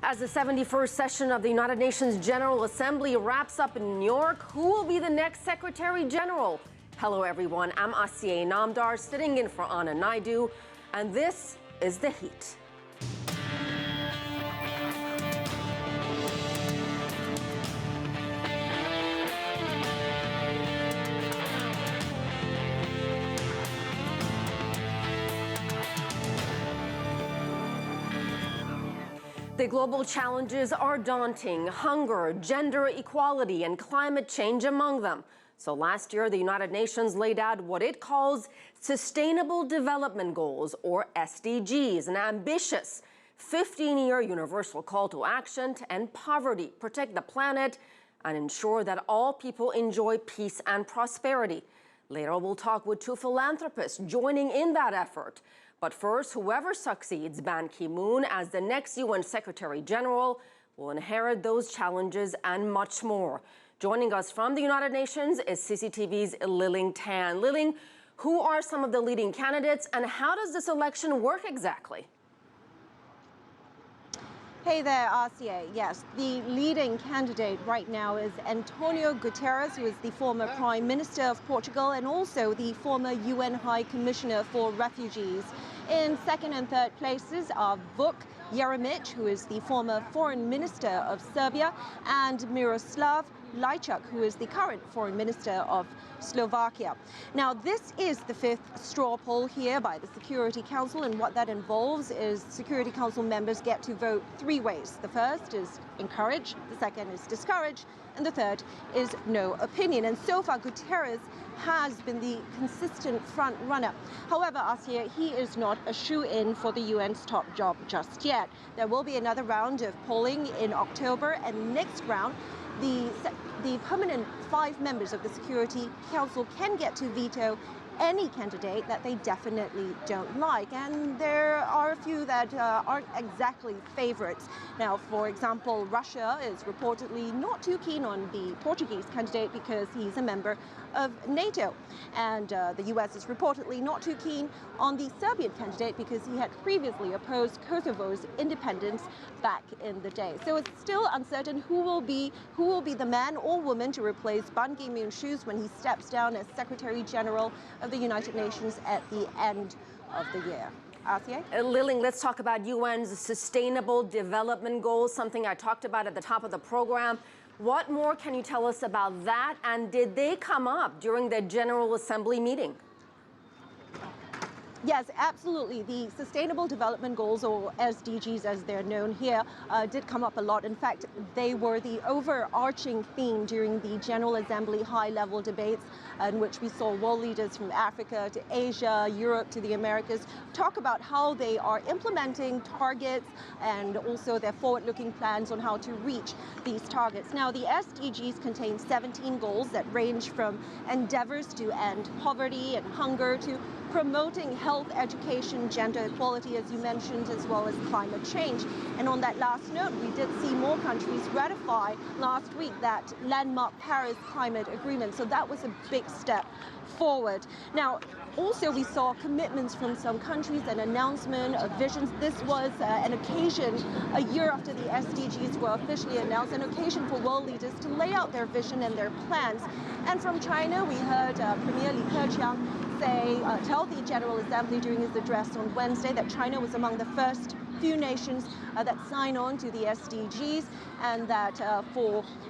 As the 71st session of the United Nations General Assembly wraps up in New York, who will be the next Secretary General? Hello, everyone. I'm Asiye Namdar, sitting in for Anna Naidu, and this is The Heat. The global challenges are daunting: hunger, gender equality, and climate change among them. So last year, the United Nations laid out what it calls Sustainable Development Goals, or SDGs, an ambitious 15-year universal call to action to end poverty, protect the planet, and ensure that all people enjoy peace and prosperity. Later, we'll talk with two philanthropists joining in that effort. But first, whoever succeeds Ban Ki-moon as the next UN Secretary General will inherit those challenges and much more. Joining us from the United Nations is CCTV's Liling Tan. Liling, who are some of the leading candidates and how does this election work exactly? Hey there, Asiye. Yes, the leading candidate right now is Antonio Guterres, who is the former Prime Minister of Portugal and also the former UN High Commissioner for Refugees. In second and third places are Vuk Jeremic, who is the former Foreign Minister of Serbia, and Miroslav Lajčák, who is the current Foreign Minister of Slovakia. Now, this is the fifth straw poll here by the Security Council, and what that involves is Security Council members get to vote three ways. The first is encourage, the second is discourage, and the third is no opinion. And so far, Guterres has been the consistent front runner. However, Asiye, he is not a shoe-in for the UN's top job just yet. There will be another round of polling in October, and next round, the permanent 5 members of the Security Council can get to veto any candidate that they definitely don't like. And there are a few that aren't exactly favorites. Now, for example, Russia is reportedly not too keen on the Portuguese candidate because he's a member of NATO. And the US is reportedly not too keen on the Serbian candidate because he had previously opposed Kosovo's independence back in the day. So it's still uncertain who will be the man or woman to replace Ban Ki-moon's shoes when he steps down as Secretary General of the United Nations at the end of the year. Asiye? Liling, let's talk about UN's Sustainable Development Goals, something I talked about at the top of the program. What more can you tell us about that? And did they come up during the General Assembly meeting? Yes, absolutely. The Sustainable Development Goals, or SDGs as they're known here, did come up a lot. In fact, they were the overarching theme during the General Assembly high-level debates in which we saw world leaders from Africa to Asia, Europe to the Americas talk about how they are implementing targets and also their forward-looking plans on how to reach these targets. Now, the SDGs contain 17 goals that range from endeavors to end poverty and hunger to promoting health, education, gender equality, as you mentioned, as well as climate change. And on that last note, we did see more countries ratify last week that landmark Paris climate agreement. So that was a big step forward. Now, also we saw commitments from some countries, an announcement of visions. This was an occasion, a year after the SDGs were officially announced, an occasion for world leaders to lay out their vision and their plans. And from China, we heard Premier Li Keqiang tell the General Assembly during his address on Wednesday that China was among the first few nations that sign on to the SDGs, and that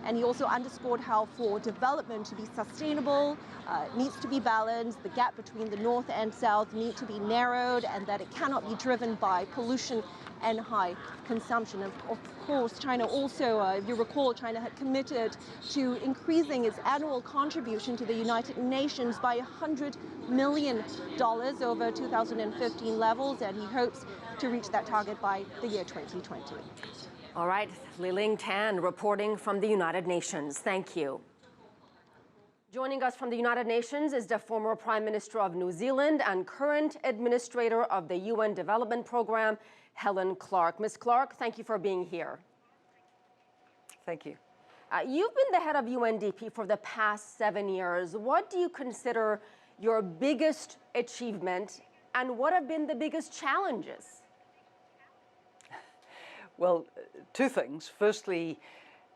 and he also underscored how for development to be sustainable, it needs to be balanced, the gap between the North and South need to be narrowed, and that it cannot be driven by pollution and high consumption. Of course, China also, if you recall, China had committed to increasing its annual contribution to the United Nations by $100 million over 2015 levels, and he hopes to reach that target by the year 2020. All right, Liling Tan reporting from the United Nations. Thank you. Joining us from the United Nations is the former Prime Minister of New Zealand and current administrator of the UN Development Program, Helen Clark. Ms. Clark, thank you for being here. Thank you. You've been the head of UNDP for the past 7 years. What do you consider your biggest achievement, and what have been the biggest challenges? Well, two things. Firstly,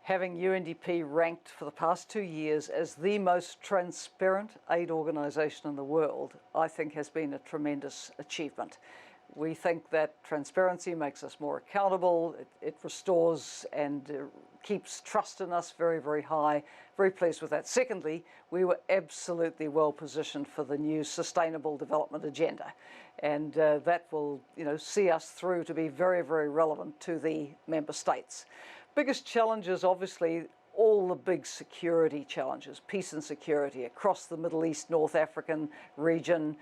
having UNDP ranked for the past 2 years as the most transparent aid organisation in the world, I think has been a tremendous achievement. We think that transparency makes us more accountable, it restores and keeps trust in us very, very high. Very pleased with that. Secondly, we were absolutely well positioned for the new Sustainable Development Agenda. And that will, see us through to be very, very relevant to the member states. Biggest challenges, obviously, all the big security challenges, peace and security across the Middle East, North African region,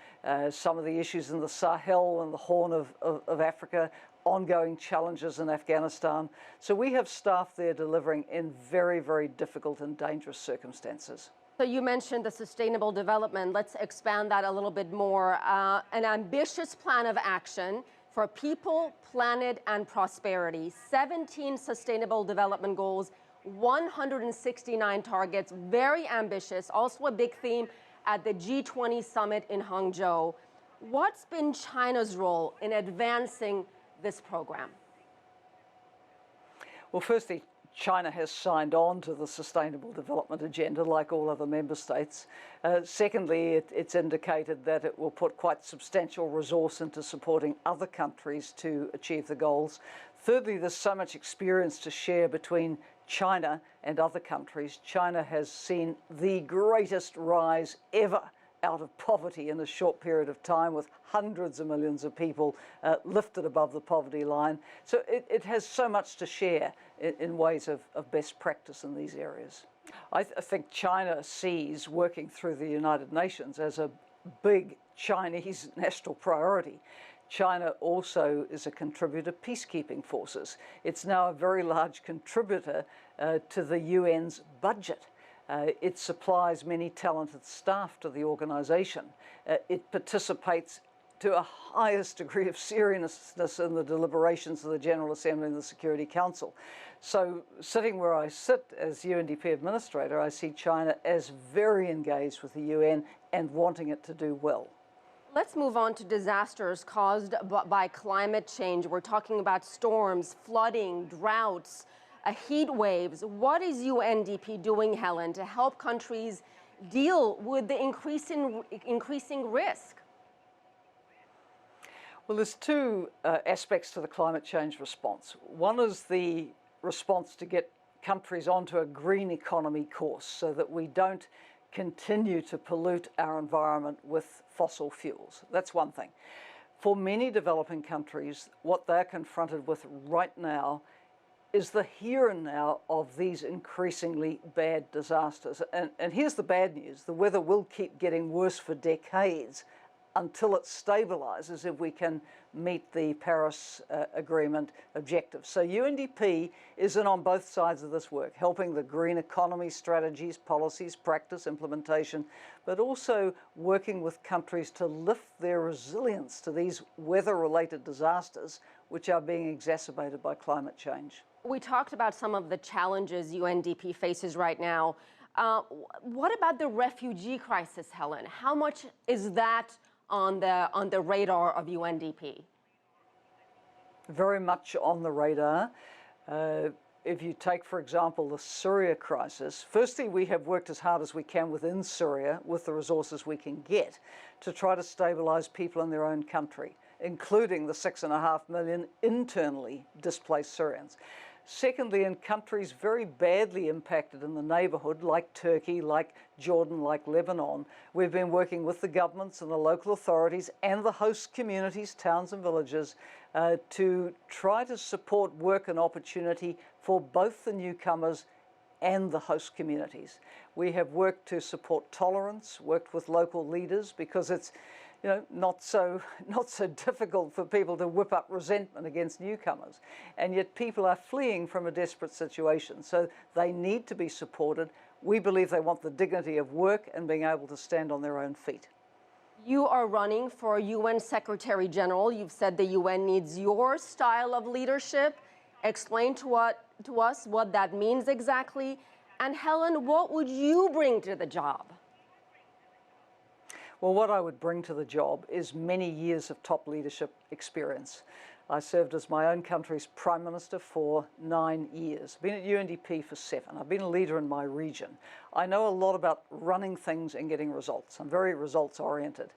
some of the issues in the Sahel and the Horn of Africa, ongoing challenges in Afghanistan. So we have staff there delivering in very, very difficult and dangerous circumstances. So you mentioned the sustainable development. Let's expand that a little bit more. An ambitious plan of action for people, planet, and prosperity. 17 sustainable development goals, 169 targets, very ambitious. Also a big theme at the G20 summit in Hangzhou. What's been China's role in advancing this program? Well, firstly, China has signed on to the Sustainable Development Agenda like all other member states. Secondly, it's indicated that it will put quite substantial resource into supporting other countries to achieve the goals. Thirdly, there's so much experience to share between China and other countries. China has seen the greatest rise ever out of poverty in a short period of time, with hundreds of millions of people lifted above the poverty line. So it has so much to share in ways of best practice in these areas. I think China sees working through the United Nations as a big Chinese national priority. China also is a contributor to peacekeeping forces. It's now a very large contributor to the UN's budget. It supplies many talented staff to the organisation. It participates to a highest degree of seriousness in the deliberations of the General Assembly and the Security Council. So sitting where I sit as UNDP administrator, I see China as very engaged with the UN and wanting it to do well. Let's move on to disasters caused by climate change. We're talking about storms, flooding, droughts, heat waves. What is UNDP doing, Helen, to help countries deal with the increasing risk? Well, there's two aspects to the climate change response. One is the response to get countries onto a green economy course so that we don't continue to pollute our environment with fossil fuels. That's one thing. For many developing countries, what they're confronted with right now is the here and now of these increasingly bad disasters. And here's the bad news. The weather will keep getting worse for decades until it stabilises if we can meet the Paris Agreement objectives. So UNDP is in on both sides of this work, helping the green economy strategies, policies, practice, implementation, but also working with countries to lift their resilience to these weather-related disasters, which are being exacerbated by climate change. We talked about some of the challenges UNDP faces right now. What about the refugee crisis, Helen? How much is that on the radar of UNDP? Very much on the radar. If you take, for example, the Syria crisis, firstly, we have worked as hard as we can within Syria with the resources we can get to try to stabilise people in their own country, including the 6.5 million internally displaced Syrians. Secondly, in countries very badly impacted in the neighbourhood, like Turkey, like Jordan, like Lebanon, we've been working with the governments and the local authorities and the host communities, towns and villages, to try to support work and opportunity for both the newcomers and the host communities. We have worked to support tolerance, worked with local leaders, because it's not so difficult for people to whip up resentment against newcomers. And yet people are fleeing from a desperate situation. So they need to be supported. We believe they want the dignity of work and being able to stand on their own feet. You are running for UN Secretary General. You've said the UN needs your style of leadership. Explain to us what that means exactly. And Helen, what would you bring to the job? Well, what I would bring to the job is many years of top leadership experience. I served as my own country's Prime Minister for 9 years. I've been at UNDP for 7. I've been a leader in my region. I know a lot about running things and getting results. I'm very results oriented.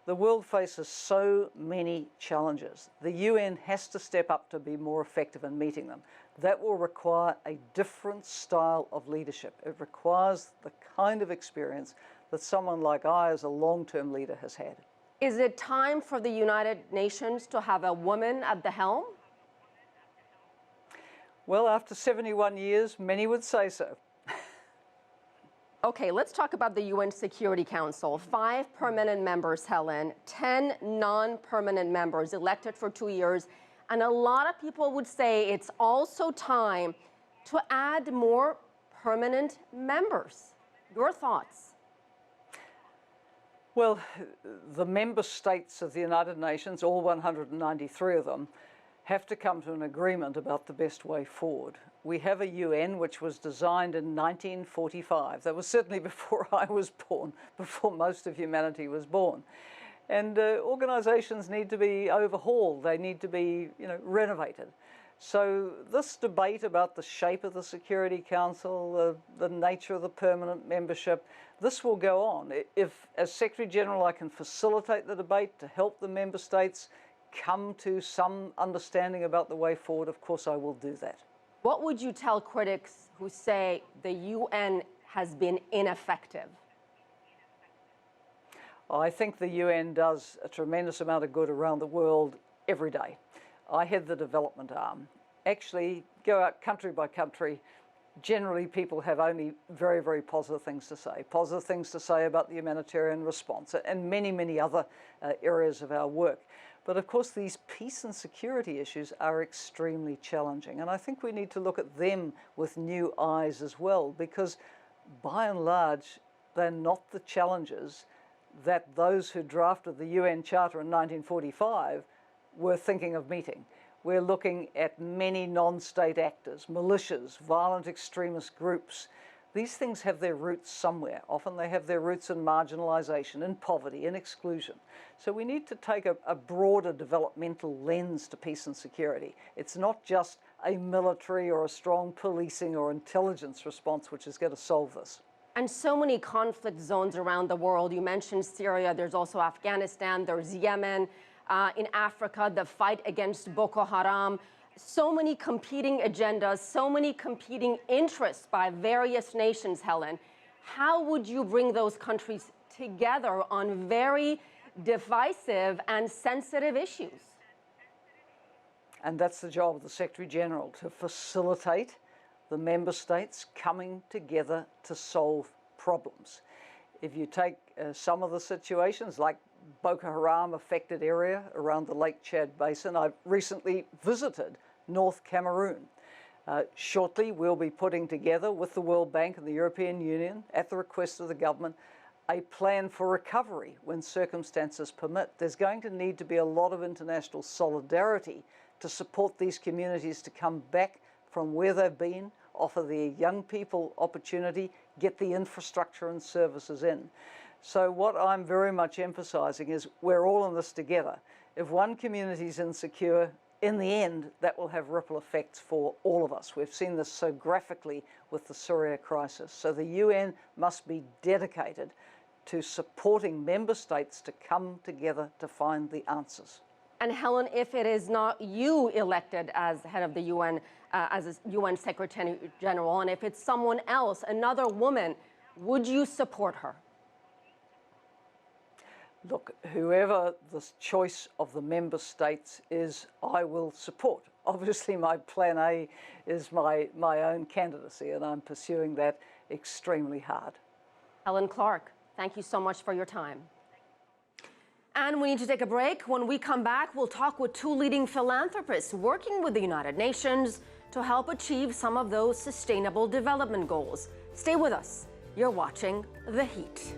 The world faces so many challenges. The UN has to step up to be more effective in meeting them. That will require a different style of leadership. It requires the kind of experience that someone like I, as a long-term leader, has had. Is it time for the United Nations to have a woman at the helm? Well, after 71 years, many would say so. Okay, let's talk about the UN Security Council. 5 permanent members, Helen, 10 non-permanent members elected for 2 years. And a lot of people would say it's also time to add more permanent members. Your thoughts? Well, the member states of the United Nations, all 193 of them, have to come to an agreement about the best way forward. We have a UN which was designed in 1945. That was certainly before I was born, before most of humanity was born. And organisations need to be overhauled. They need to be, renovated. So this debate about the shape of the Security Council, the nature of the permanent membership, this will go on. If, as Secretary General, I can facilitate the debate to help the member states come to some understanding about the way forward, of course I will do that. What would you tell critics who say the UN has been ineffective? I think the UN does a tremendous amount of good around the world every day. I head the development arm. Actually, go out country by country. Generally, people have only very, very positive things to say. Positive things to say about the humanitarian response and many, many other areas of our work. But of course, these peace and security issues are extremely challenging. And I think we need to look at them with new eyes as well, because by and large, they're not the challenges that those who drafted the UN Charter in 1945 were thinking of meeting. We're looking at many non-state actors, militias, violent extremist groups. These things have their roots somewhere. Often they have their roots in marginalisation, in poverty, in exclusion. So we need to take a broader developmental lens to peace and security. It's not just a military or a strong policing or intelligence response which is going to solve this. And so many conflict zones around the world. You mentioned Syria, there's also Afghanistan, there's Yemen. In Africa, the fight against Boko Haram. So many competing agendas, so many competing interests by various nations, Helen. How would you bring those countries together on very divisive and sensitive issues? And that's the job of the Secretary General, to facilitate the member states coming together to solve problems. If you take some of the situations, like Boko Haram affected area around the Lake Chad Basin, I've recently visited North Cameroon. Shortly, we'll be putting together with the World Bank and the European Union, at the request of the government, a plan for recovery when circumstances permit. There's going to need to be a lot of international solidarity to support these communities to come back from where they've been, offer their young people opportunity, get the infrastructure and services in. So what I'm very much emphasising is we're all in this together. If one community is insecure, in the end, that will have ripple effects for all of us. We've seen this so graphically with the Syria crisis. So the UN must be dedicated to supporting member states to come together to find the answers. And Helen, if it is not you elected as head of the UN, as a UN Secretary General, and if it's someone else, another woman, would you support her? Look, whoever the choice of the member states is, I will support. Obviously, my plan A is my own candidacy, and I'm pursuing that extremely hard. Helen Clark, thank you so much for your time. And we need to take a break. When we come back, we'll talk with 2 leading philanthropists working with the United Nations to help achieve some of those sustainable development goals. Stay with us. You're watching The Heat.